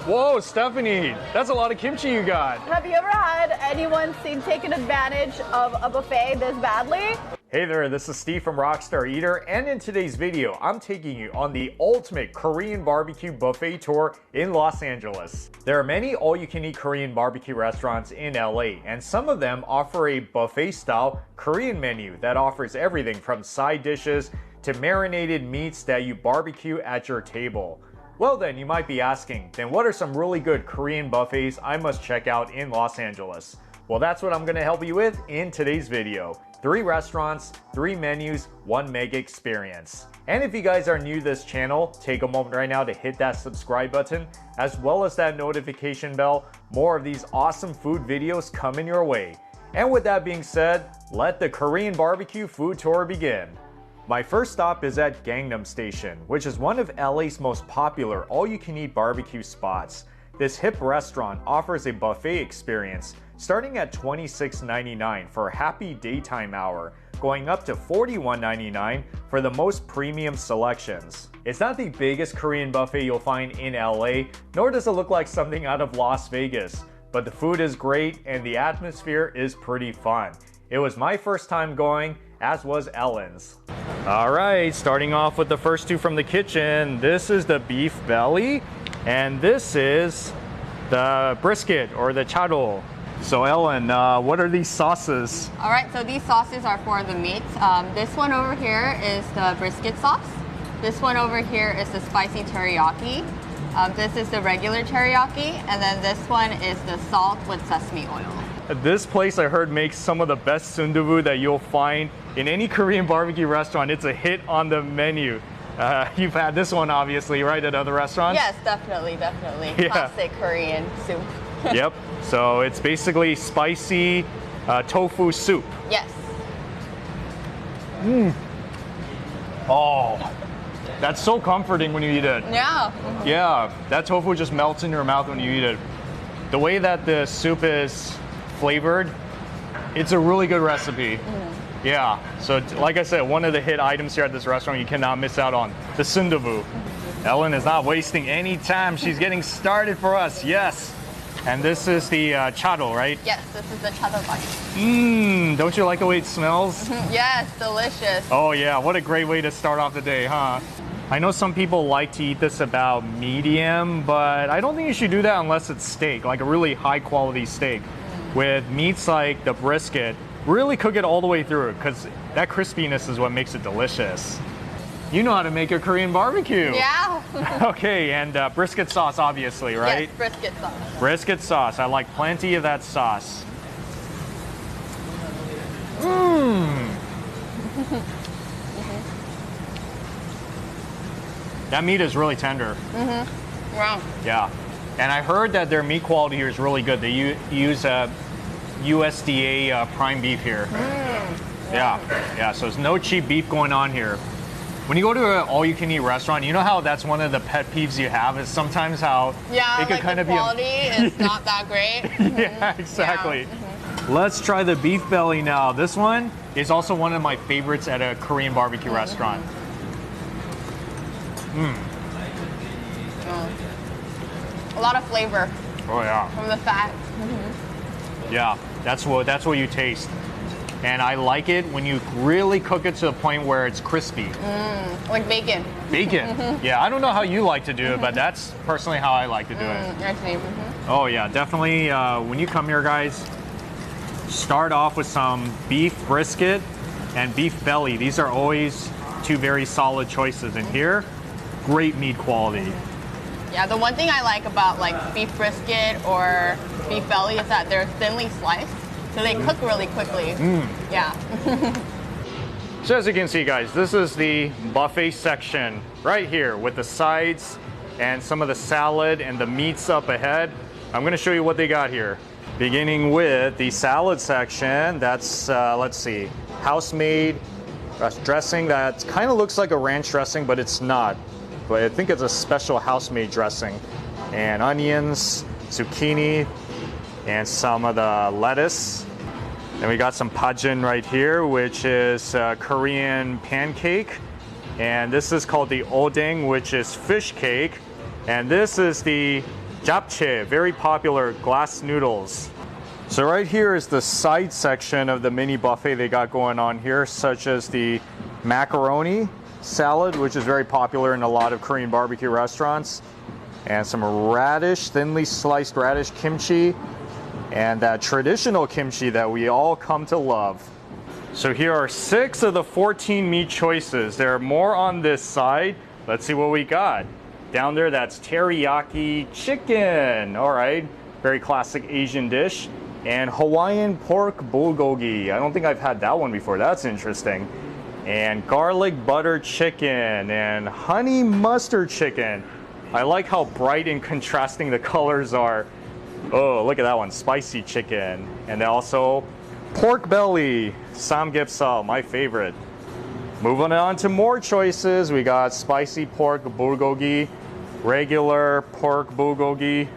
Whoa, Stephanie, that's a lot of kimchi you got. Have you ever had anyone seen taking advantage of a buffet this badly? Hey there, this is Steve from Rockstar Eater, and in today's video, I'm taking you on the ultimate Korean barbecue buffet tour in Los Angeles. There are many all-you-can-eat Korean barbecue restaurants in LA, and some of them offer a buffet-style Korean menu that offers everything from side dishes to marinated meats that you barbecue at your table. Well then, you might be asking, then what are some really good Korean buffets I must check out in Los Angeles? Well, that's what I'm going to help you with in today's video. 3 restaurants, 3 menus, 1 mega experience. And if you guys are new to this channel, take a moment right now to hit that subscribe button, as well as that notification bell. More of these awesome food videos coming your way. And with that being said, let the Korean barbecue food tour begin. My first stop is at Gangnam Station, which is one of LA's most popular all-you-can-eat barbecue spots. This hip restaurant offers a buffet experience starting at $26.99 for a happy daytime hour, going up to $41.99 for the most premium selections. It's not the biggest Korean buffet you'll find in LA, nor does it look like something out of Las Vegas, but the food is great and the atmosphere is pretty fun. It was my first time going, as was Ellen's. Alright, starting off with the first 2 from the kitchen. This is the beef belly, and this is the brisket or the chado. So Ellen, what are these sauces? Alright, so these sauces are for the meat. This one over here is the brisket sauce. This one over here is the spicy teriyaki. This is the regular teriyaki, and then this one is the salt with sesame oil. This place I heard makes some of the best sundubu that you'll find in any Korean barbecue restaurant. It's a hit on the menu. You've had this one obviously, right, at other restaurants? Yes, definitely. Yeah. Classic Korean soup. Yep, so it's basically spicy tofu soup. Yes. Oh, that's so comforting when you eat it. Yeah. Yeah, that tofu just melts in your mouth when you eat it. The way that the soup is flavored, it's a really good recipe. Yeah, so like I said, one of the hit items here at this restaurant you cannot miss out on, the sundubu. Ellen is not wasting any time. She's getting started for us, yes. And this is the chado, right? Yes, this is the chado bun. Don't you like the way it smells? Yes, delicious. Oh yeah, what a great way to start off the day, huh? I know some people like to eat this about medium, but I don't think you should do that unless it's steak, like a really high quality steak. With meats like the brisket, really cook it all the way through because that crispiness is what makes it delicious. You know how to make a Korean barbecue. Yeah. Okay, and brisket sauce obviously, right? Yes, brisket sauce. Brisket sauce, I like plenty of that sauce. That meat is really tender. Wow. Yeah, and I heard that their meat quality here is really good. They use USDA prime beef here. Yeah, so there's no cheap beef going on here. When you go to an all-you-can-eat restaurant, you know how that's one of the pet peeves you have is sometimes how it could like kind the of quality is not that great. Yeah, exactly. Let's try the beef belly now. This one is also one of my favorites at a Korean barbecue restaurant. A lot of flavor. Oh yeah. From the fat. Yeah, that's what you taste. And I like it when you really cook it to the point where it's crispy. Like bacon. Bacon. Yeah, I don't know how you like to do it, but that's personally how I like to do it. Actually. Oh yeah, definitely. When you come here, guys, start off with some beef brisket and beef belly. These are always 2 very solid choices. And here, great meat quality. Yeah, the one thing I like about like beef brisket or beef belly is that they're thinly sliced, so they cook really quickly. Yeah. So as you can see, guys, this is the buffet section right here with the sides and some of the salad and the meats up ahead. I'm going to show you what they got here. Beginning with the salad section, that's, let's see, house-made dressing that kind of looks like a ranch dressing, but it's not. But I think it's a special house-made dressing. And onions, zucchini, and some of the lettuce. Then we got some pajin right here, which is Korean pancake. And this is called the odeng, which is fish cake. And this is the japchae, very popular glass noodles. So right here is the side section of the mini buffet they got going on here, such as the macaroni salad, which is very popular in a lot of Korean barbecue restaurants, and some radish, thinly sliced radish kimchi, and that traditional kimchi that we all come to love. So here are 6 of the 14 meat choices. There are more on this side. Let's see what we got. Down there, that's teriyaki chicken. All right, very classic Asian dish. And Hawaiian pork bulgogi. I don't think I've had that one before. That's interesting. And garlic butter chicken and honey mustard chicken. I like how bright and contrasting the colors are. Oh, look at that one, spicy chicken. And then also pork belly, samgyeopsal, my favorite. Moving on to more choices, we got spicy pork bulgogi, regular pork bulgogi,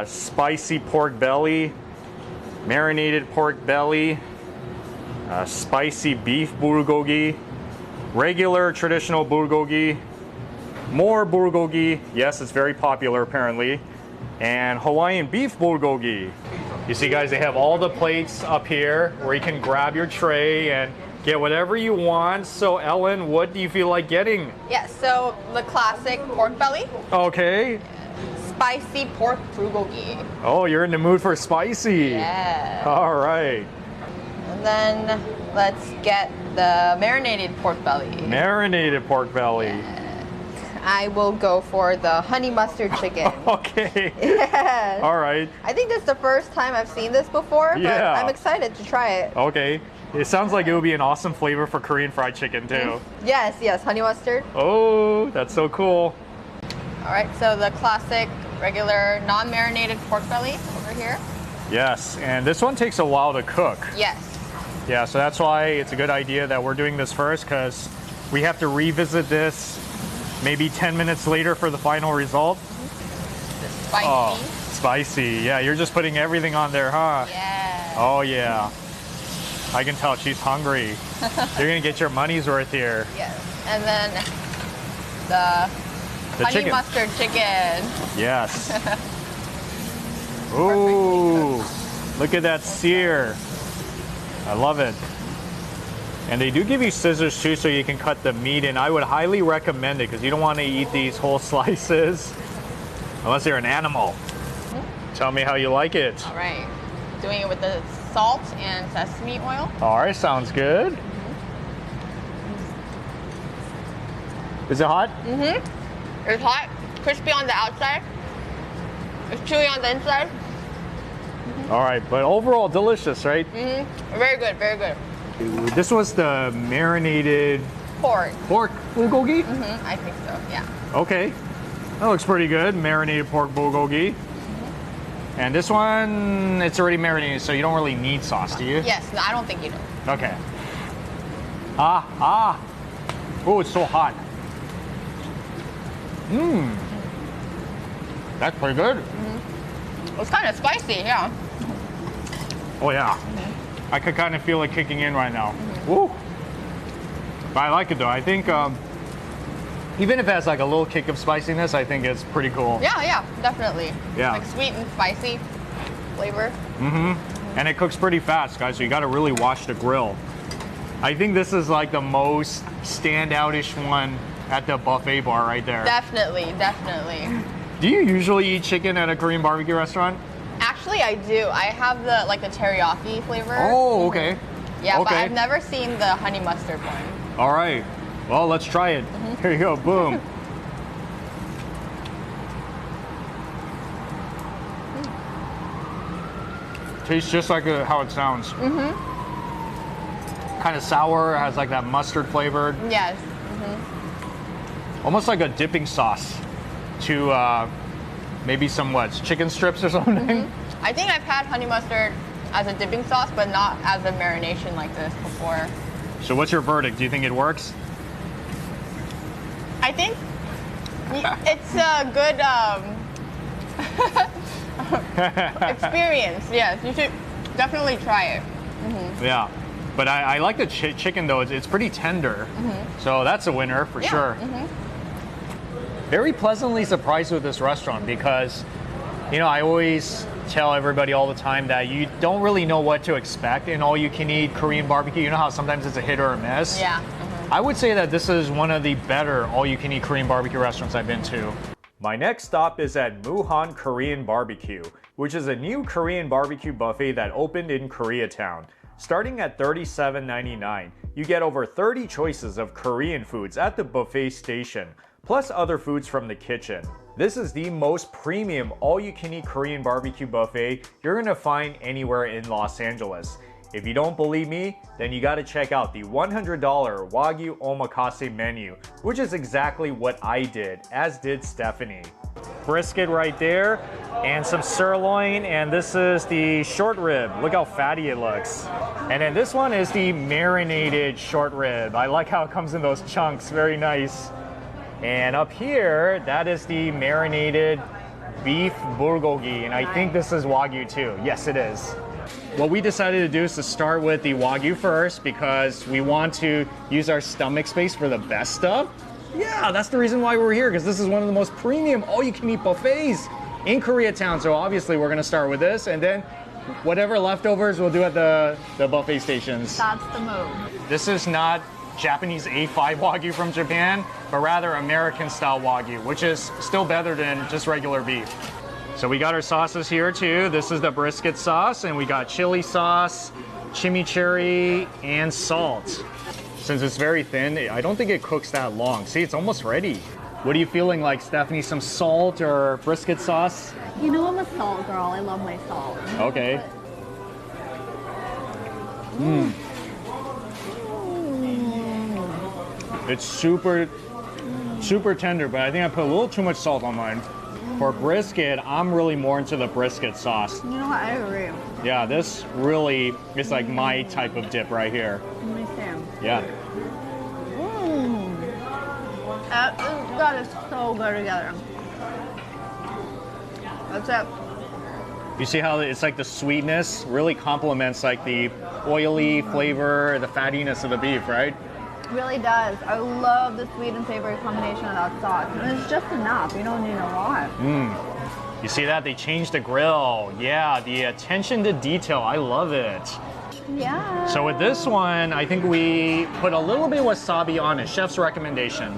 spicy pork belly, marinated pork belly, spicy beef bulgogi, regular traditional bulgogi, more bulgogi, yes, it's very popular apparently, and Hawaiian beef bulgogi. You see guys, they have all the plates up here where you can grab your tray and get whatever you want. So Ellen, what do you feel like getting? Yes, so the classic pork belly. Okay. Spicy pork bulgogi. Oh, you're in the mood for spicy. Yeah. All right. And then let's get the marinated pork belly. Marinated pork belly. I will go for the honey mustard chicken. Okay. Yeah. All right. I think this is the first time I've seen this before, but Yeah. I'm excited to try it. Okay. It sounds like it would be an awesome flavor for Korean fried chicken too. Yes, yes, honey mustard. Oh, that's so cool. All right, so the classic, regular, non-marinated pork belly over here. Yes, and this one takes a while to cook. Yes. Yeah, so that's why it's a good idea that we're doing this first, because we have to revisit this maybe 10 minutes later for the final result. The spicy. Oh, spicy. Yeah, you're just putting everything on there, huh? Yeah. Oh, yeah. I can tell she's hungry. You're going to get your money's worth here. Yes. And then the honey chicken. mustard chicken. Yes. Ooh, look at that sear. I love it. And they do give you scissors too, so you can cut the meat in. I would highly recommend it because you don't want to eat these whole slices unless you're an animal. Tell me how you like it. All right. Doing it with the salt and sesame oil. All right, sounds good. Is it hot? Mm-hmm. It's hot, crispy on the outside. It's chewy on the inside. All right, but overall delicious, right? Mm-hmm. Very good, very good. This was the marinated Pork. bulgogi? Mm-hmm. I think so, yeah. Okay, that looks pretty good. Marinated pork bulgogi. And this one, it's already marinated, so you don't really need sauce, do you? Yes, no, I don't think you do. Okay. Oh, it's so hot. Mmm. That's pretty good. It's kind of spicy, yeah. Oh, yeah. I could kind of feel it kicking in right now. Woo. But I like it, though. I think even if it has like a little kick of spiciness, I think it's pretty cool. Yeah, definitely. Yeah. Like sweet and spicy flavor. Mm-hmm. And it cooks pretty fast, guys, so you got to really watch the grill. I think this is like the most standout-ish one at the buffet bar right there. Definitely, definitely. Do you usually eat chicken at a Korean barbecue restaurant? Actually, I do. I have the teriyaki flavor. Oh, okay. Yeah, okay. but I've never seen the honey mustard one. All right. Well, let's try it. Here you go. Boom. Tastes just like how it sounds. Mm-hmm. Kind of sour, has like that mustard flavor. Yes. Almost like a dipping sauce to maybe some chicken strips or something. I think I've had honey mustard as a dipping sauce, but not as a marination like this before. So what's your verdict? Do you think it works? I think it's a good experience. Yes, you should definitely try it. Yeah. But I like the chicken though. It's pretty tender. So that's a winner for sure. Very pleasantly surprised with this restaurant because You know, I always tell everybody all the time that you don't really know what to expect in all-you-can-eat Korean barbecue. You know how sometimes it's a hit or a miss? Yeah. I would say that this is one of the better all-you-can-eat Korean barbecue restaurants I've been to. My next stop is at Mukhan Korean Barbecue, which is a new Korean barbecue buffet that opened in Koreatown. Starting at $37.99, you get over 30 choices of Korean foods at the buffet station, plus other foods from the kitchen. This is the most premium all-you-can-eat Korean barbecue buffet you're gonna find anywhere in Los Angeles. If you don't believe me, then you gotta check out the $100 Wagu omakase menu, which is exactly what I did, as did Stephanie. Brisket right there, and some sirloin, and this is the short rib. Look how fatty it looks. And then this one is the marinated short rib. I like how it comes in those chunks, very nice. And up here, that is the marinated beef bulgogi, and I think this is Wagyu too. Yes, it is. What we decided to do is to start with the Wagyu first because we want to use our stomach space for the best stuff. Yeah, that's the reason why we're here, because this is one of the most premium all-you-can-eat buffets in Koreatown. So obviously we're gonna start with this, and then whatever leftovers we'll do at the buffet stations. That's the move. This is not Japanese A5 Wagyu from Japan, but rather American style Wagyu, which is still better than just regular beef. So we got our sauces here too. This is the brisket sauce, and we got chili sauce, chimichurri, and salt. Since it's very thin, I don't think it cooks that long. See, it's almost ready. What are you feeling like, Stephanie? Some salt or brisket sauce? You know I'm a salt girl. I love my salt. Okay. It's super tender, but I think I put a little too much salt on mine. For brisket, I'm really more into the brisket sauce. You know what? I agree. Yeah, this really is like my type of dip right here. Let me see. Yeah. That is so good together. That's it. You see how it's like the sweetness really complements like the oily flavor, the fattiness of the beef, right? Really does. I love the sweet and savory combination of that sauce. And it's just enough. You don't need a lot. You see that? They changed the grill. Yeah, the attention to detail. I love it. Yeah. So with this one, I think we put a little bit of wasabi on it. Chef's recommendation.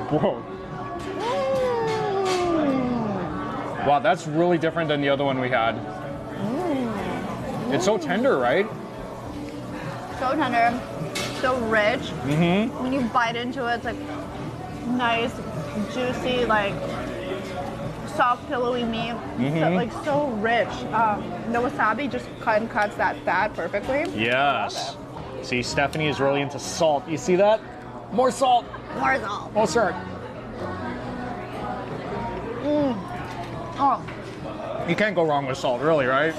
Whoa. Wow, that's really different than the other one we had. It's so tender, right? So tender, so rich. When you bite into it, it's like nice, juicy, like soft, pillowy meat. So, like so rich. The wasabi just cuts that fat perfectly. Yes. See, Stephanie is really into salt. You see that? More salt. More salt. More salt. Oh, You can't go wrong with salt, really, right?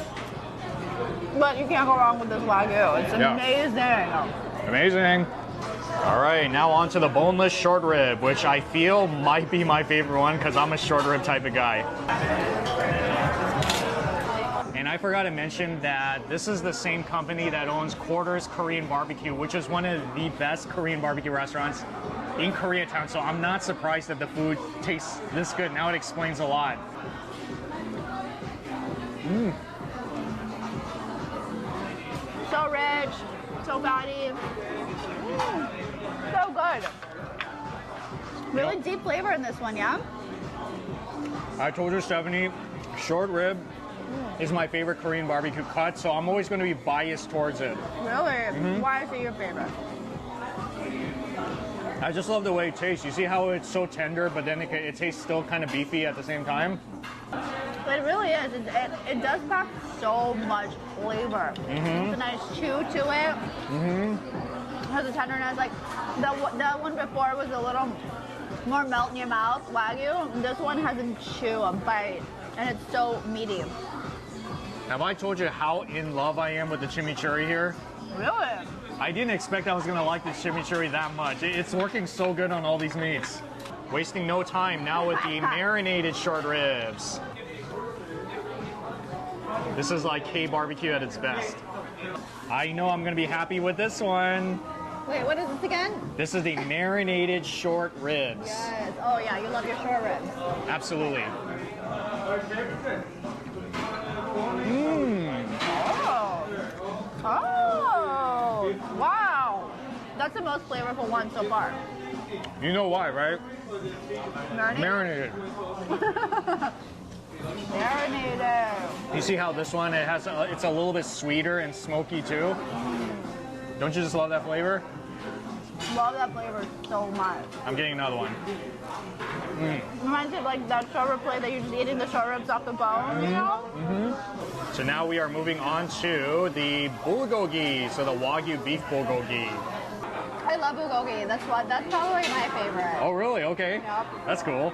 but you can't go wrong with this Wagyu. It's amazing. Amazing. All right, now on to the boneless short rib, which I feel might be my favorite one because I'm a short rib type of guy. And I forgot to mention that this is the same company that owns Quarters Korean Barbecue, which is one of the best Korean barbecue restaurants in Koreatown. So I'm not surprised that the food tastes this good. Now it explains a lot. So rich, so fatty. So good. Really deep flavor in this one, yeah? I told you, Stephanie, short rib is my favorite Korean barbecue cut, so I'm always going to be biased towards it. Really? Why is it your favorite? I just love the way it tastes. You see how it's so tender, but then it tastes still kind of beefy at the same time? It really is. It does pack so much flavor. It's a nice chew to it. It has a tenderness. Like that one before was a little more melt in your mouth, Wagyu. This one has a chew, a bite, and it's so meaty. Have I told you how in love I am with the chimichurri here? Really? I didn't expect I was going to like the chimichurri that much. It's working so good on all these meats. Wasting no time now with the marinated short ribs. This is like KBBQ at its best. I know I'm going to be happy with this one. Wait, what is this again? This is the marinated short ribs. Yes. Oh yeah, you love your short ribs. Absolutely. Oh, wow. That's the most flavorful one so far. You know why, right? Marinated? Marinated. Marinated. You see how this one, it's a little bit sweeter and smoky too? Don't you just love that flavor? Love that flavor so much. I'm getting another one. Reminds me of like that short rib plate that you're just eating the short ribs off the bone, you know? So now we are moving on to the bulgogi, so the Wagyu beef bulgogi. I love bulgogi. That's probably my favorite. Oh really? Okay. Yep. That's cool.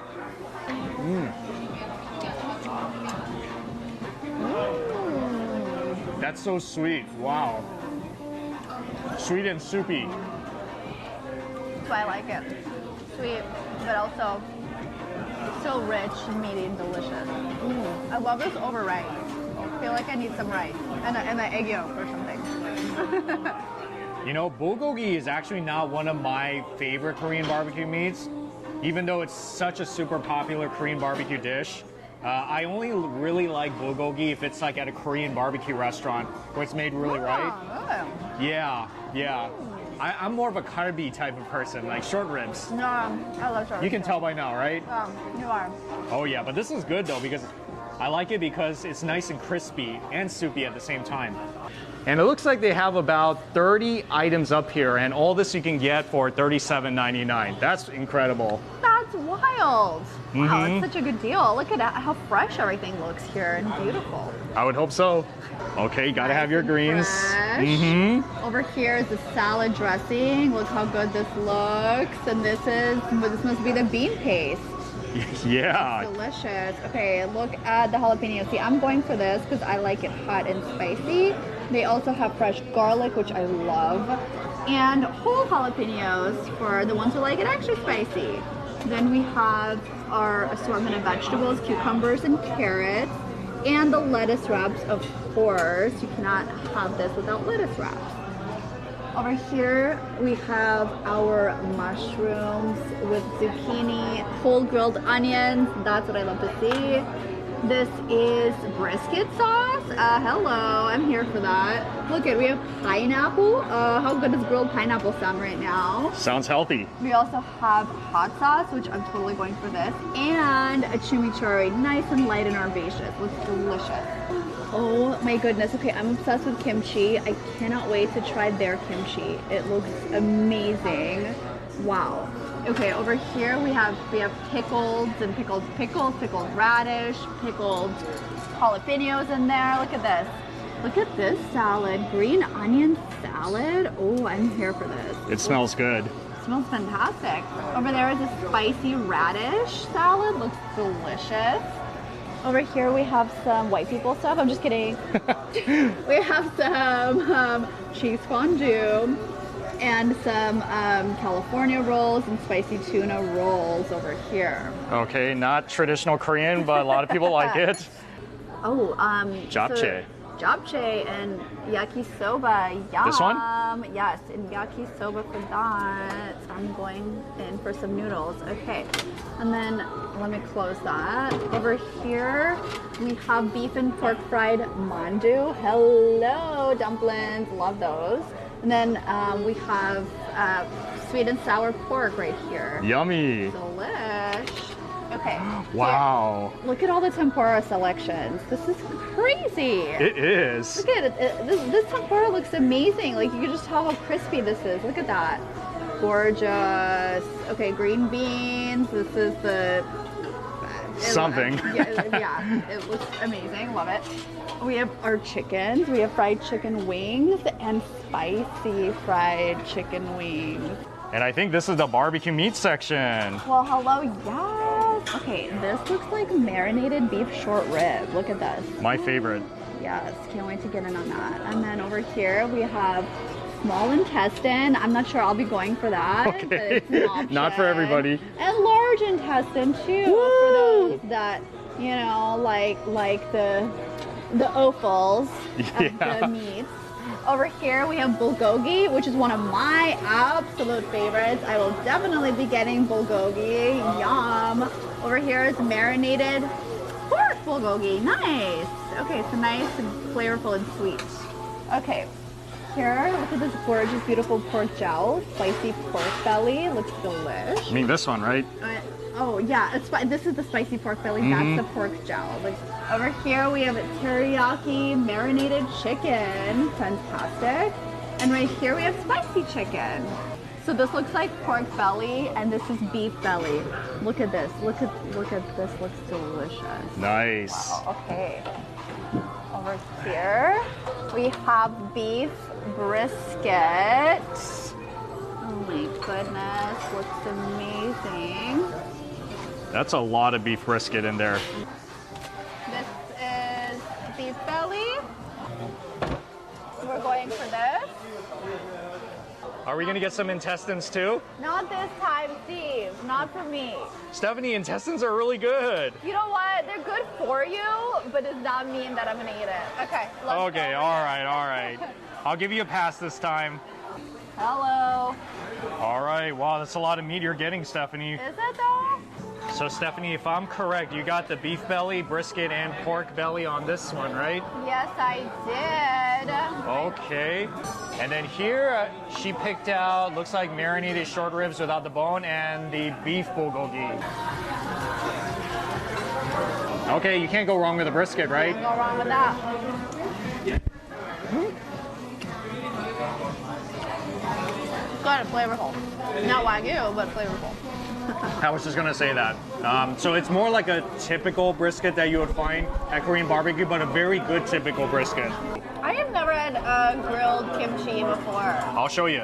That's so sweet. Wow. Sweet and soupy. That's why I like it. Sweet, but also so rich, meaty, and delicious. I love this over rice. I feel like I need some rice and an egg yolk or something. You know, bulgogi is actually not one of my favorite Korean barbecue meats, even though it's such a super popular Korean barbecue dish. I only really like bulgogi if it's like at a Korean barbecue restaurant where it's made really right. Yeah. I'm more of a kalbi type of person, like short ribs. No, I love short ribs. You can tell by now, right? You are. Oh yeah, but this is good though because I like it because it's nice and crispy and soupy at the same time. And it looks like they have about 30 items up here, and all this you can get for $37.99. That's incredible. That's wild. Wow, that's such a good deal. Look at how fresh everything looks here and beautiful. I would hope so. Okay, gotta have your greens. Over here is the salad dressing. Look how good this looks. And this must be the bean paste. Yeah. Delicious. Okay, look at the jalapeno. See, I'm going for this because I like it hot and spicy. They also have fresh garlic, which I love, and whole jalapenos for the ones who like it extra spicy. Then we have our assortment of vegetables, cucumbers and carrots, and the lettuce wraps, of course. You cannot have this without lettuce wraps. Over here, we have our mushrooms with zucchini, whole grilled onions. That's what I love to see. This is brisket sauce. Hello, I'm here for that. Look at, we have pineapple. How good does grilled pineapple sound right now? Sounds healthy. We also have hot sauce, which I'm totally going for this, and a chimichurri, nice and light and herbaceous. Looks delicious. Oh my goodness. Okay, I'm obsessed with kimchi. I cannot wait to try their kimchi. It looks amazing. Wow. Okay, over here we have pickled radish, pickled jalapenos in there. Look at this. Look at this salad, green onion salad. Oh, I'm here for this. It smells good. It smells fantastic. Over there is a spicy radish salad. Looks delicious. Over here we have some white people stuff. I'm just kidding. We have some cheese fondue and some California rolls and spicy tuna rolls over here. Okay, not traditional Korean, but a lot of people like it. Oh, japchae. Japchae and yakisoba. Yum. This one? Yes, and yakisoba for that. I'm going in for some noodles. Okay, and then let me close that. Over here, we have beef and pork fried mandu. Hello, dumplings. Love those. And then we have sweet and sour pork right here. Yummy. Delish. Okay. Wow. Here. Look at all the tempura selections. This is crazy. It is. Look at it. This tempura looks amazing. Like you can just tell how crispy this is. Look at that. Gorgeous. Okay, green beans. This is the something. Yeah, it looks amazing. Love it. We have our chickens. We have fried chicken wings and spicy fried chicken wings. And I think this is the barbecue meat section. Well, hello, yes. Okay, this looks like marinated beef short rib. Look at this. My favorite. Yes, can't wait to get in on that. And then over here we have small intestine. I'm not sure I'll be going for that. Okay. But it's an option. Not for everybody. And large intestine too. Woo! For those that, you know, like the offals of the meats. Over here we have bulgogi, which is one of my absolute favorites. I will definitely be getting bulgogi. Yum. Over here is marinated pork bulgogi. Nice. Okay, so nice and flavorful and sweet. Okay. Here, look at this gorgeous, beautiful pork jowl, spicy pork belly. Looks delish. I mean this one, right? Oh yeah, this is the spicy pork belly. That's the pork jowl. Like, over here we have a teriyaki marinated chicken. Fantastic. And right here we have spicy chicken. So this looks like pork belly, and this is beef belly. Look at this. Look at this. Looks delicious. Nice. Wow. Okay. Over here we have beef brisket. Oh my goodness, looks amazing. That's a lot of beef brisket in there. This is beef belly. We're going for this. Are we gonna get some intestines too? Not this time, Steve. Not for me. Stephanie, intestines are really good. You know what? They're good for you, but does not mean that I'm gonna eat it. Okay, let's go. Okay, all right. I'll give you a pass this time. Hello. All right, wow, that's a lot of meat you're getting, Stephanie. Is it though? So Stephanie, if I'm correct, you got the beef belly, brisket, and pork belly on this one, right? Yes, I did. Okay. And then here, she picked out, looks like marinated short ribs without the bone and the beef bulgogi. Okay, you can't go wrong with the brisket, right? Can't go wrong with that. Good, flavorful. Not Wagyu, but flavorful. I was just gonna say that. So it's more like a typical brisket that you would find at Korean barbecue, but a very good typical brisket. I have never had grilled kimchi before. I'll show you.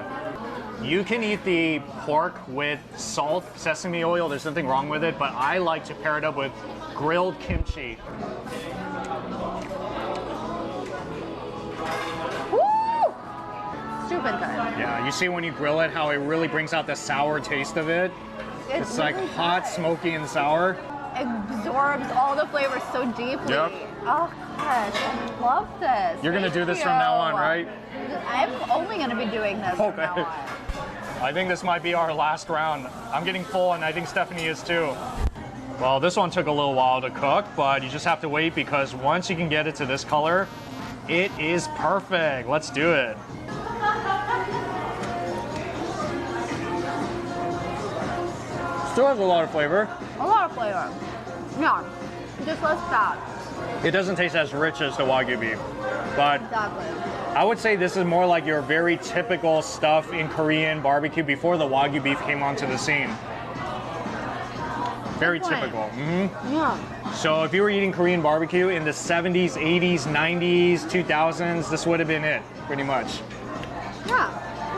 You can eat the pork with salt, sesame oil. There's nothing wrong with it, but I like to pair it up with grilled kimchi. Woo! Stupid good. Yeah, you see when you grill it, how it really brings out the sour taste of it. It's like really hot, good. smoky, and sour. It absorbs all the flavors so deeply. Yep. Oh gosh, I love this. You're gonna Thank do this you. from now on, right? I'm only gonna be doing this from now Okay. on. I think this might be our last round. I'm getting full, and I think Stephanie is too. Well, this one took a little while to cook, but you just have to wait because once you can get it to this color, it is perfect. Let's do it. Still has a lot of flavor. A lot of flavor. Yeah, just less fat. It doesn't taste as rich as the Wagyu beef, but Exactly. I would say this is more like your very typical stuff in Korean barbecue before the Wagyu beef came onto the scene. Very Good point. typical. Yeah. So if you were eating Korean barbecue in the 70s, 80s, 90s, 2000s, this would have been it, pretty much. Yeah.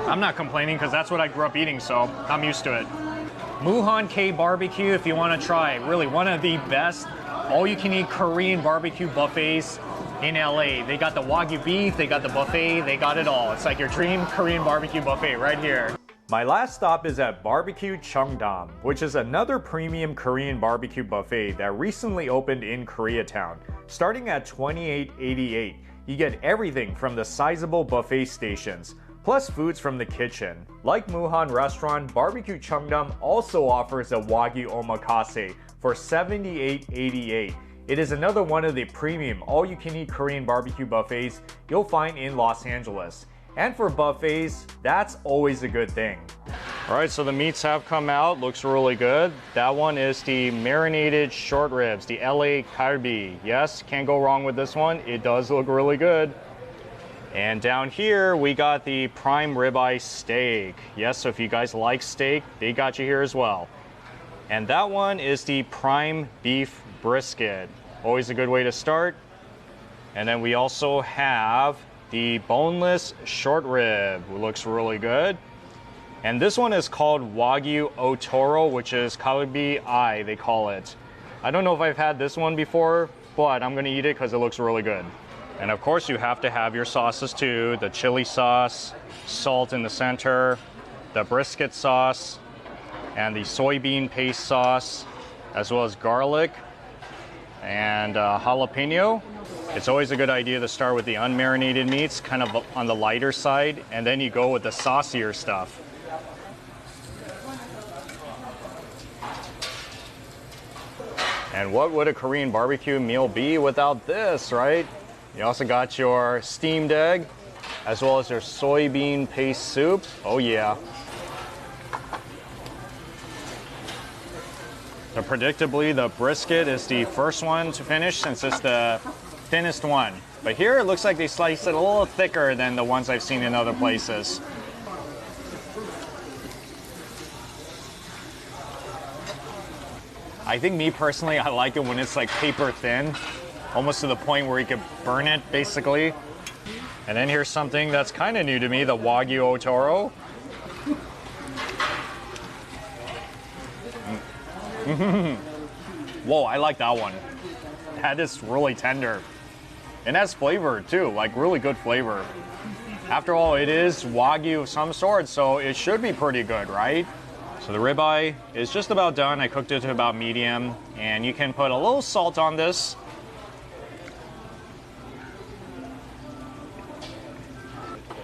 I'm not complaining because that's what I grew up eating, so I'm used to it. Mukhan KBBQ, if you want to try, really one of the best all-you-can-eat Korean barbecue buffets in LA. They got the Wagyu beef, they got the buffet, they got it all. It's like your dream Korean barbecue buffet right here. My last stop is at BBQ Chungdam, which is another premium Korean barbecue buffet that recently opened in Koreatown. Starting at $28.88, you get everything from the sizable buffet stations, plus foods from the kitchen. Like Mukhan restaurant, BBQ Chungdam also offers a Wagyu omakase for $78.88. It is another one of the premium all-you-can-eat Korean barbecue buffets you'll find in Los Angeles. And for buffets, that's always a good thing. All right, so the meats have come out, looks really good. That one is the marinated short ribs, the LA kalbi. Yes, can't go wrong with this one. It does look really good. And down here, we got the prime ribeye steak. Yes, so if you guys like steak, they got you here as well. And that one is the prime beef brisket. Always a good way to start. And then we also have the boneless short rib, which looks really good. And this one is called Wagyu Otoro, which is kalbi eye, they call it. I don't know if I've had this one before, but I'm gonna eat it because it looks really good. And of course you have to have your sauces too, the chili sauce, salt in the center, the brisket sauce, and the soybean paste sauce, as well as garlic and jalapeno. It's always a good idea to start with the unmarinated meats, kind of on the lighter side, and then you go with the saucier stuff. And what would a Korean barbecue meal be without this, right? You also got your steamed egg, as well as your soybean paste soup. Oh yeah. So predictably, the brisket is the first one to finish since it's the thinnest one. But here it looks like they sliced it a little thicker than the ones I've seen in other places. I think me personally, I like it when it's like paper thin, almost to the point where you could burn it basically. And then here's something that's kind of new to me, the Wagu Otoro. Whoa, I like that one. That is really tender. And has flavor too, like really good flavor. After all, it is Wagyu of some sort, so it should be pretty good, right? So the ribeye is just about done. I cooked it to about medium, and you can put a little salt on this.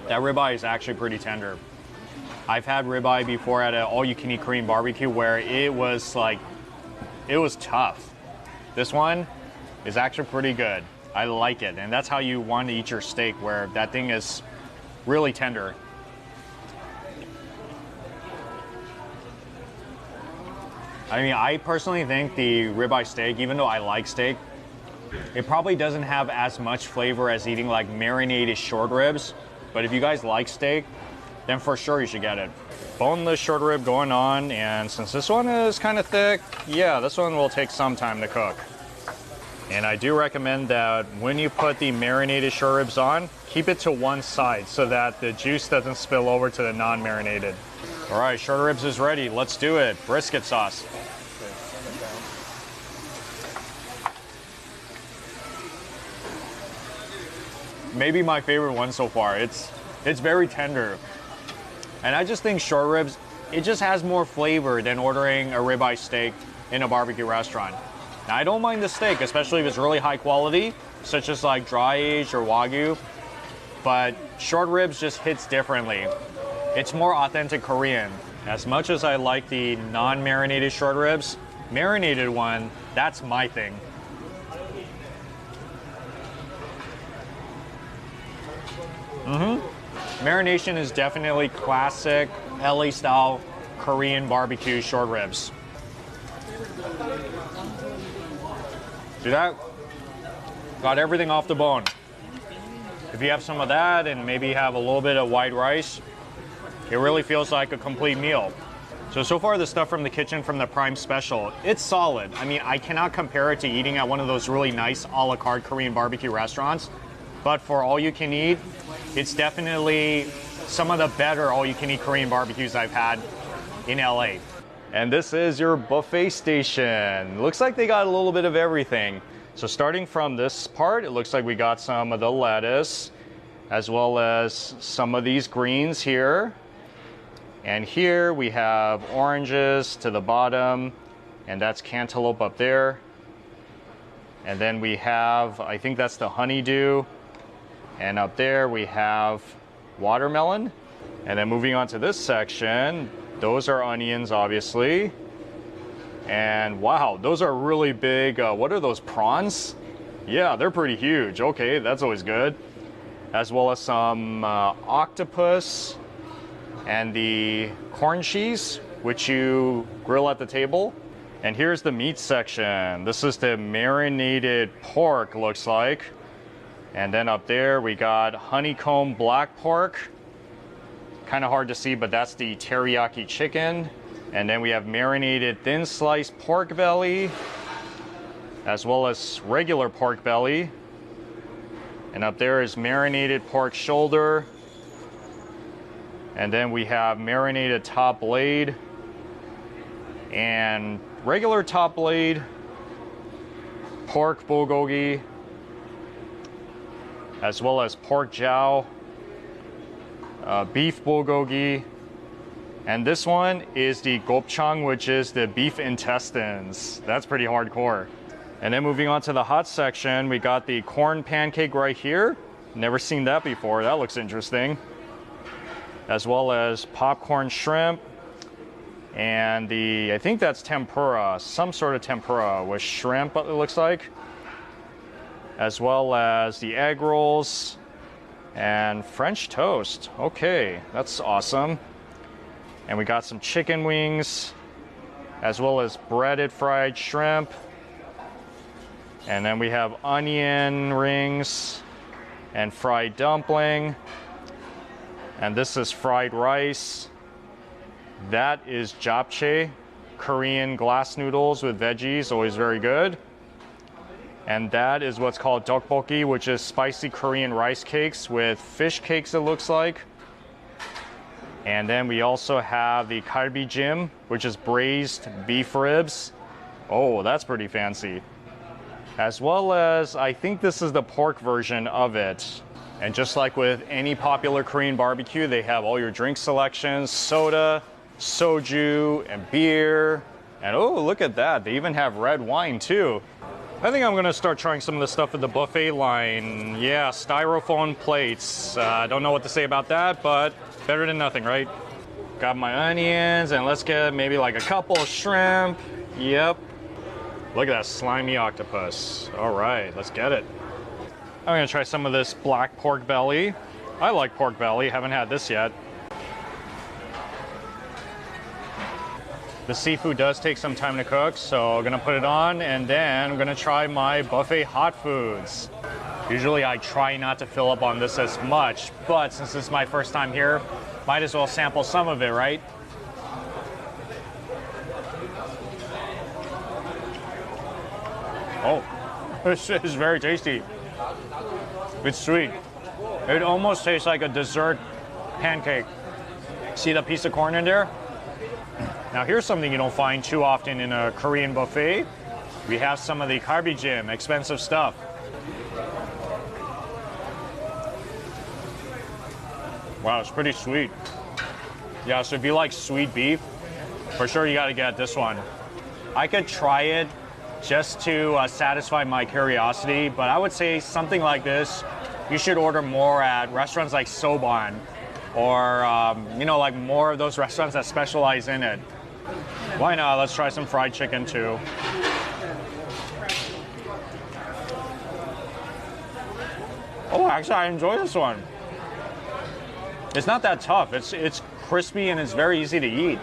That ribeye is actually pretty tender. I've had ribeye before at an all-you-can-eat Korean barbecue where it was like, it was tough. This one is actually pretty good. I like it, and that's how you want to eat your steak, where that thing is really tender. I mean, I personally think the ribeye steak, even though I like steak, it probably doesn't have as much flavor as eating like marinated short ribs. But if you guys like steak, then for sure you should get it. Boneless short rib going on, and since this one is kind of thick, yeah, this one will take some time to cook. And I do recommend that when you put the marinated short ribs on, keep it to one side so that the juice doesn't spill over to the non-marinated. All right, short ribs is ready. Let's do it. Brisket sauce. Maybe my favorite one so far. It's very tender. And I just think short ribs, it just has more flavor than ordering a ribeye steak in a barbecue restaurant. Now, I don't mind the steak, especially if it's really high quality, such as like dry aged or Wagyu, but short ribs just hits differently. It's more authentic Korean. As much as I like the non-marinated short ribs, marinated one, that's my thing. Marination is definitely classic LA style Korean barbecue short ribs. See that? Got everything off the bone. If you have some of that and maybe have a little bit of white rice, it really feels like a complete meal. So far the stuff from the kitchen from the Prime Special, it's solid. I mean, I cannot compare it to eating at one of those really nice a la carte Korean barbecue restaurants. But for all you can eat, it's definitely some of the better all you can eat Korean barbecues I've had in LA. And this is your buffet station. Looks like they got a little bit of everything. So starting from this part, it looks like we got some of the lettuce, as well as some of these greens here. And here we have oranges to the bottom, and that's cantaloupe up there. And then we have, I think that's the honeydew. And up there we have watermelon. And then moving on to this section, those are onions, obviously. And wow, those are really big. What are those, prawns? Yeah, they're pretty huge. Okay, that's always good. As well as some octopus and the corn cheese, which you grill at the table. And here's the meat section. This is the marinated pork, looks like. And then up there we got honeycomb black pork. Kind of hard to see, but that's the teriyaki chicken. And then we have marinated thin sliced pork belly, as well as regular pork belly. And up there is marinated pork shoulder. And then we have marinated top blade and regular top blade, pork bulgogi, as well as pork jowl, beef bulgogi, and this one is the gopchang, which is the beef intestines. That's pretty hardcore. And then moving on to the hot section, we got the corn pancake right here. Never seen that before. That looks interesting. As well as popcorn shrimp. And I think that's tempura, some sort of tempura with shrimp, it looks like. As well as the egg rolls and French toast. Okay, that's awesome. And we got some chicken wings, as well as breaded fried shrimp. And then we have onion rings and fried dumpling. And this is fried rice. That is japchae, Korean glass noodles with veggies, always very good. And that is what's called tteokbokki, which is spicy Korean rice cakes with fish cakes, it looks like. And then we also have the galbijim, which is braised beef ribs. Oh, that's pretty fancy. As well as, I think this is the pork version of it. And just like with any popular Korean barbecue, they have all your drink selections, soda, soju, and beer. And oh, look at that. They even have red wine too. I think I'm gonna start trying some of the stuff at the buffet line. Yeah, styrofoam plates. I don't know what to say about that, but better than nothing, right? Got my onions, and let's get maybe like a couple of shrimp. Yep. Look at that slimy octopus. All right, let's get it. I'm gonna try some of this black pork belly. I like pork belly, haven't had this yet. The seafood does take some time to cook, so I'm gonna put it on, and then I'm gonna try my buffet hot foods. Usually I try not to fill up on this as much, but since this is my first time here, might as well sample some of it, right? Oh, this is very tasty. It's sweet. It almost tastes like a dessert pancake. See the piece of corn in there? Now here's something you don't find too often in a Korean buffet. We have some of the galbijim, expensive stuff. Wow, it's pretty sweet. Yeah, so if you like sweet beef, for sure you gotta get this one. I could try it just to satisfy my curiosity, but I would say something like this, you should order more at restaurants like Soban, or you know, like more of those restaurants that specialize in it. Why not? Let's try some fried chicken too. Oh, actually I enjoy this one. It's not that tough. It's crispy and it's very easy to eat.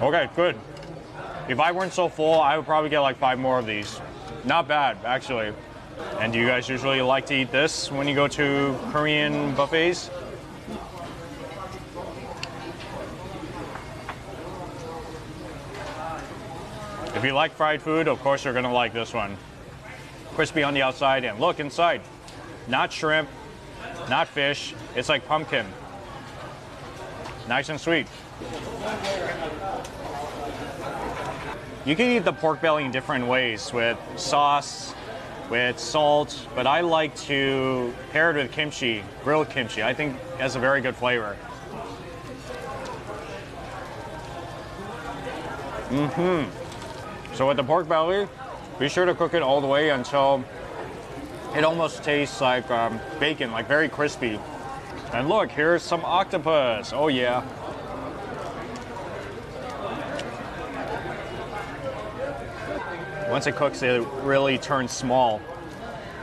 Okay, good. If I weren't so full, I would probably get like 5 more of these. Not bad, actually. And do you guys usually like to eat this when you go to Korean buffets? If you like fried food, of course you're gonna like this one. Crispy on the outside, and look inside. Not shrimp, not fish, it's like pumpkin. Nice and sweet. You can eat the pork belly in different ways, with sauce, with salt, but I like to pair it with kimchi, grilled kimchi. I think it has a very good flavor. So with the pork belly, be sure to cook it all the way until it almost tastes like bacon, like very crispy. And look, here's some octopus. Oh yeah. Once it cooks, it really turns small.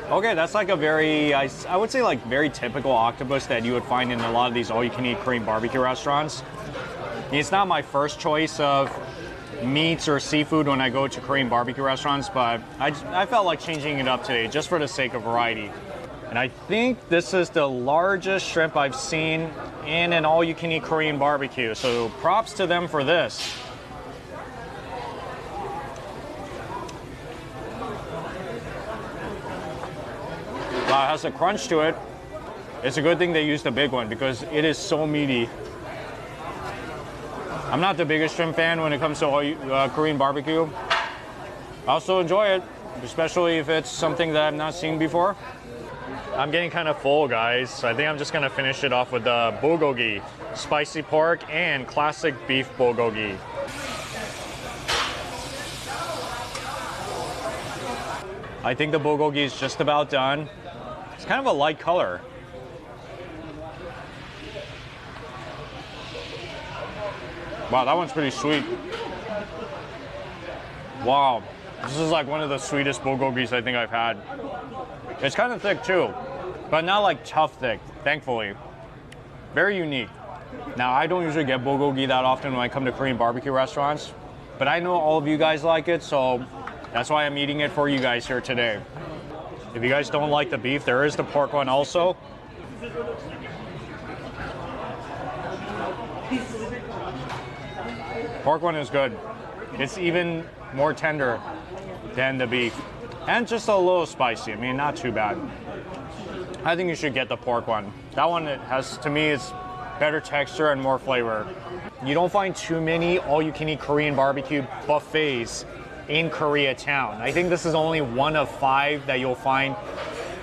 Okay, that's like a very, I would say like very typical octopus that you would find in a lot of these all-you-can-eat Korean barbecue restaurants. It's not my first choice of meats or seafood when I go to Korean barbecue restaurants, but I felt like changing it up today just for the sake of variety. And I think this is the largest shrimp I've seen in an all-you-can-eat Korean barbecue, so props to them for this. Wow, it has a crunch to it. It's a good thing they used the big one because it is so meaty. I'm not the biggest shrimp fan when it comes to Korean barbecue. I also enjoy it, especially if it's something that I've not seen before. I'm getting kind of full, guys, so I think I'm just gonna finish it off with the bulgogi, spicy pork and classic beef bulgogi. I think the bulgogi is just about done. It's kind of a light color. Wow, that one's pretty sweet. Wow, this is like one of the sweetest bulgogis I think I've had. It's kind of thick too, but not like tough thick, thankfully. Very unique. Now, I don't usually get bulgogi that often when I come to Korean barbecue restaurants, but I know all of you guys like it, so that's why I'm eating it for you guys here today. If you guys don't like the beef, there is the pork one also. Pork one is good. It's even more tender than the beef. And just a little spicy. I mean, not too bad. I think you should get the pork one. That one has, to me, is better texture and more flavor. You don't find too many all-you-can-eat Korean barbecue buffets in Koreatown. I think this is only one of 5 that you'll find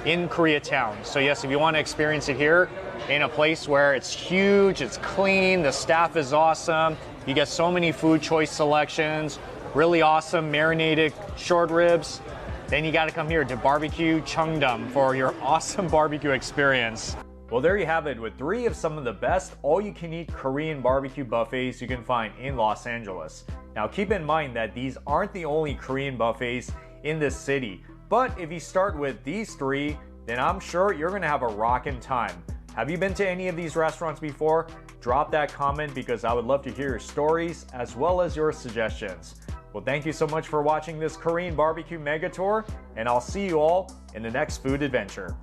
in Koreatown. So yes, if you want to experience it here in a place where it's huge, it's clean, the staff is awesome, you get so many food choice selections, really awesome marinated short ribs, then you got to come here to BBQ Chungdam for your awesome barbecue experience. Well, there you have it with 3 of some of the best all-you-can-eat Korean barbecue buffets you can find in Los Angeles. Now, keep in mind that these aren't the only Korean buffets in this city, but if you start with these 3, then I'm sure you're gonna have a rockin' time. Have you been to any of these restaurants before? Drop that comment because I would love to hear your stories as well as your suggestions. Well, thank you so much for watching this Korean barbecue mega tour, and I'll see you all in the next food adventure.